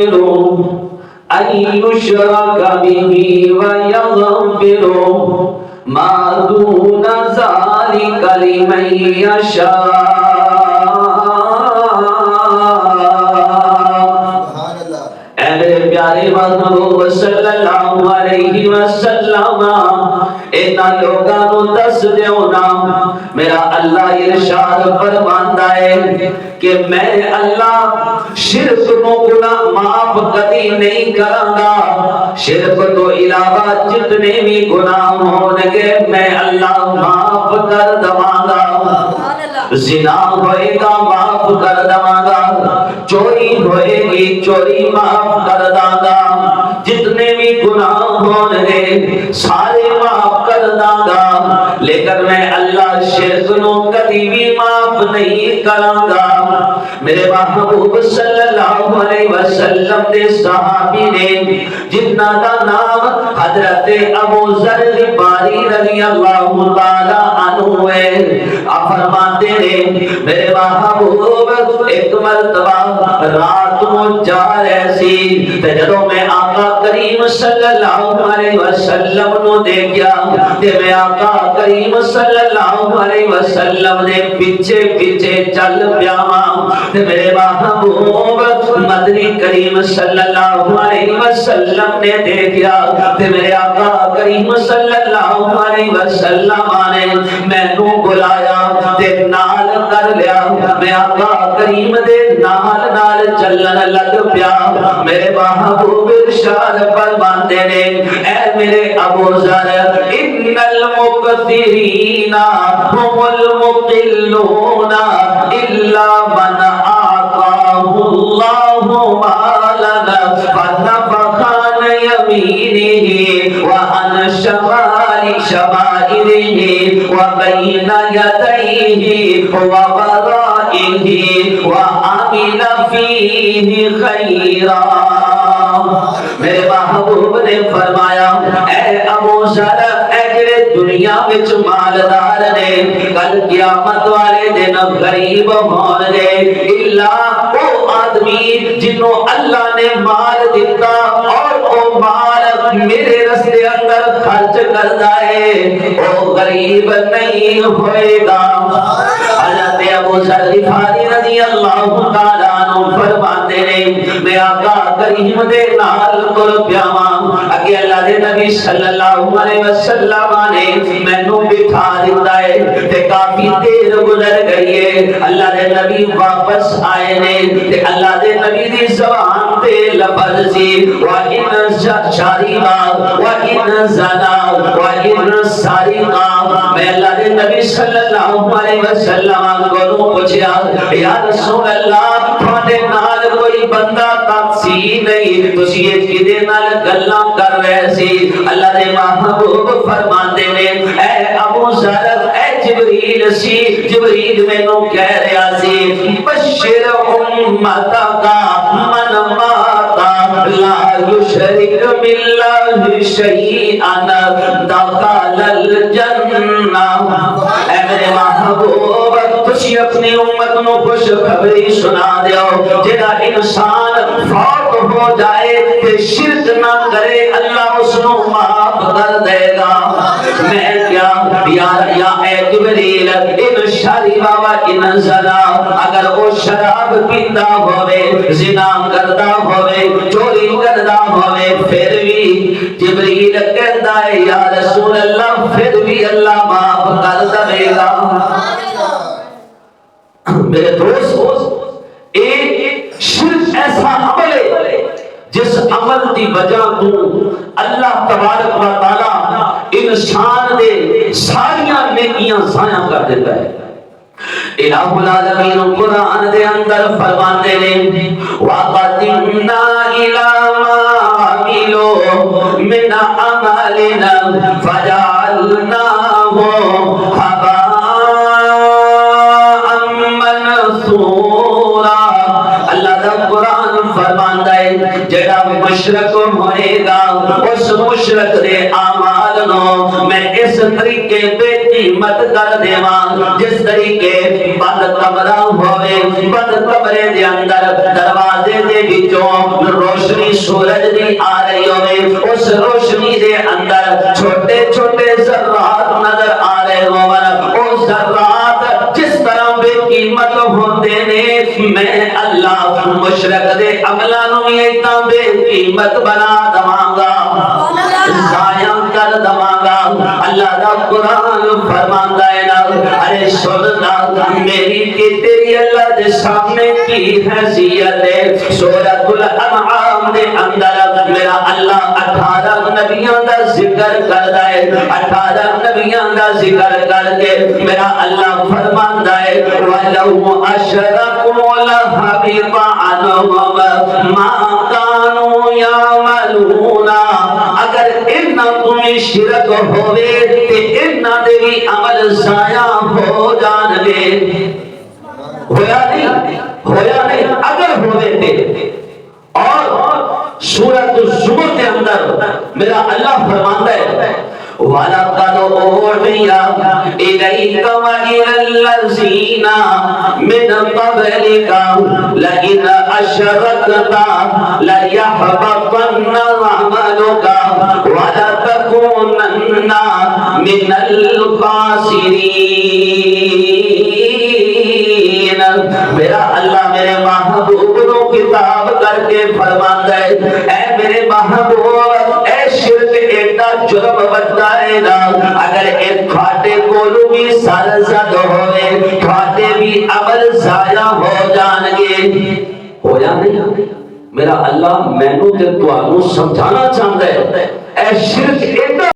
يغفر أن يشرك به ويغفر ما دون ذلك لمن يشاء. اے میرے پیارے محبوب صلی اللہ علیہ وسلم، اینا لوگاں نو دس دیو نا، میرا اللہ ارشاد فرماندا ہے کہ میں اللہ شرک کو گناہ معاف کبھی نہیں کراں گا. شرک تو علاوہ جتنے بھی گناہ ہون گے میں اللہ معاف کر دواں گا. زنا ہوئے گا معاف کر دواں گا، چوری ہوئے گی چوری معاف کر داں گا، جتنے بھی گناہ ہون گے سارے معاف کر داں گا. لیکن میں اللہ شرک نو کبھی بھی معاف نہیں کراں گا. میرے محبوب صلی اللہ علیہ وسلم دے صحابی نے جتنا دا نام حضرت ابو ذر غفاری رضی اللہ تعالی عنہ ہے، آپ فرماتے ہیں میرے محبوب ایک مرتبہ رات کو جا رہے سی تے جدوں میں آقا کریم صلی اللہ علیہ وسلم نو دیکھیا تے میں آقا کریم صلی اللہ علیہ وسلم دے پیچھے پیچھے چل پیا ہاں تے میرے محبوب مدنی کریم صلی اللہ علیہ وسلم نے دیکھیا تے میرے آقا کریم صلی اللہ علیہ وسلم نے مینوں بلایا تے نال کر لیا. میں آقا کریم دے نال نال چلن لگ پیا. میرے محبوب ارشاد فرماتے نے اے میرے ابو ذر ان المقترین هم المقلون الا من آتاه الله مالا فنفخ عن يمينه وعن شمائله وبين يديه وورائه وعمل فيه خيرا. میرے محبوب نے فرمایا اے ابو ذر اے جڑے دنیا وچ مالدار نے کل قیامت والے دن غریب ہون گے الا وہ آدمی جنوں اللہ نے مال دیتا اور وہ مال میرے رستے اندر خرچ کردا ہے وہ غریب نہیں ہوئے گا. حضرت ابو ذر غفاری رضی اللہ تعالی عنہ فرماتے ہیں میں آقا کریم دے نال تر پیا ہاں اگے اللہ دے نبی صلی اللہ علیہ وسلم نے مینوں بٹھا دتا ہے تے کافی دیر گزر گئی ہے. اللہ دے نبی واپس آئے نے تے اللہ دے نبی دی زبان تے لفظ سی وَإِنَّ شَارِبًا وَإِنَّ زَنَا وَإِنَّ سَارِقًا. میں اللہ دے نبی صلی اللہ علیہ وسلم کو پوچھیا یا رسول اللہ تھوڑے نال کوئی بندہ تاکسی نہیں تسی کدے نال گلاں کر رہے سی. اللہ دے محبوب فرماندے نے اے ابو ذر اے جبریل سی جبریل مینوں کہہ رہا سی بشر امتک من مات لا یشرک باللہ شیئا دخل الجنہ. اے میرے محبوب تسی اپنی امت نو خوش خبری سنا دیو جڑا انسان فوت ہو جائے تے شرک نہ کرے اللہ اس نو معاف کر دے گا. میں کیا یا اے جبریل ان شرب و ان زنا اگر وہ شراب پیندا ہوے زنا کردا ہوے چوری کردا ہوے پھر بھی جبریل کہندا ہے یا رسول اللہ پھر بھی اللہ معاف کر دے گا. میرے دوست ایک شرک ایسا عمل ہے جس عمل دی وجہ تو اللہ تبارک و تعالی انسان دے ساریاں نیکیاں ضائع کر دیتا ہے. الہ العالمین قرآن دے اندر فرماتے ہیں وَقَدِمْنَا إِلَى مَا عَمِلُوا مِنْ عَمَلٍ فَجَعَلْنَاهُ هَبَاءً مَنْثُورًا. اللہ دا قرآن فرماندا ہے جڑا مشرک ہوئے گا اس مشرک دے اعمال نو میں اس طریقے بے قیمت کر دیواں جس طریقے بند کمرہ ہوئے، بند کمرے دے اندر دروازے دے وچوں روشنی سورج دی آ رہی ہوئے، اس روشنی دے اندر چھوٹے چھوٹے ذرات نظر آ رہے ہوں، وہ ذرات جس طرح بے قیمت ہوندے نے، میں اللہ مشرق دے عملاں نوں بھی اتنا بے قیمت بنا دواں گا، ضائع کر دواں گا۔ اللہ دا قرآن فرماندا ہے نا، ارے سننا میری کہ تیری اللہ دے سامنے کی حیثیت ہے۔ سورۃ الانعام دے اندر میرا اللہ 18 نبیوں دا ذکر کردا ہے، 18 نبیوں دا ذکر کر کے میرا اللہ فرماندا ہے وَلَوْ أَشْرَكُوا لَحَبِطَ عَنْهُم مَّا كَانُوا يَعْمَلُونَ، اگر انہاں تو شرک ہوئے تے انہاں دے بھی عمل ضائع ہو جان گے۔ ہویا نہیں اگر ہوئے تھے۔ اور سورۃ الزمر کے اندر میرا اللہ فرماتا ہے وَلَقَدْ أُوحِيَ إِلَيْكَ وَإِلَى الَّذِينَ مِن قَبْلِكَ لَئِنْ أَشْرَكْتَ لَيَحْبَطَنَّ عَمَلُكَ وَلَتَكُونَنَّ مِنَ الْخَاسِرِينَ۔ میرا اللہ میرے محبوب کو کتاب کر کے فرماتا ہے اے میرے محبوب، اے شرک ایڈا جرم بنتا ہے نا، اگر ایک کھاٹے کولو بھی سرزد ہوئے کھاٹے بھی عمل ضائع ہو جان گے۔ ہو جانے میرا اللہ مینوں تے تانوں سمجھانا چاہتا ہے اے شرک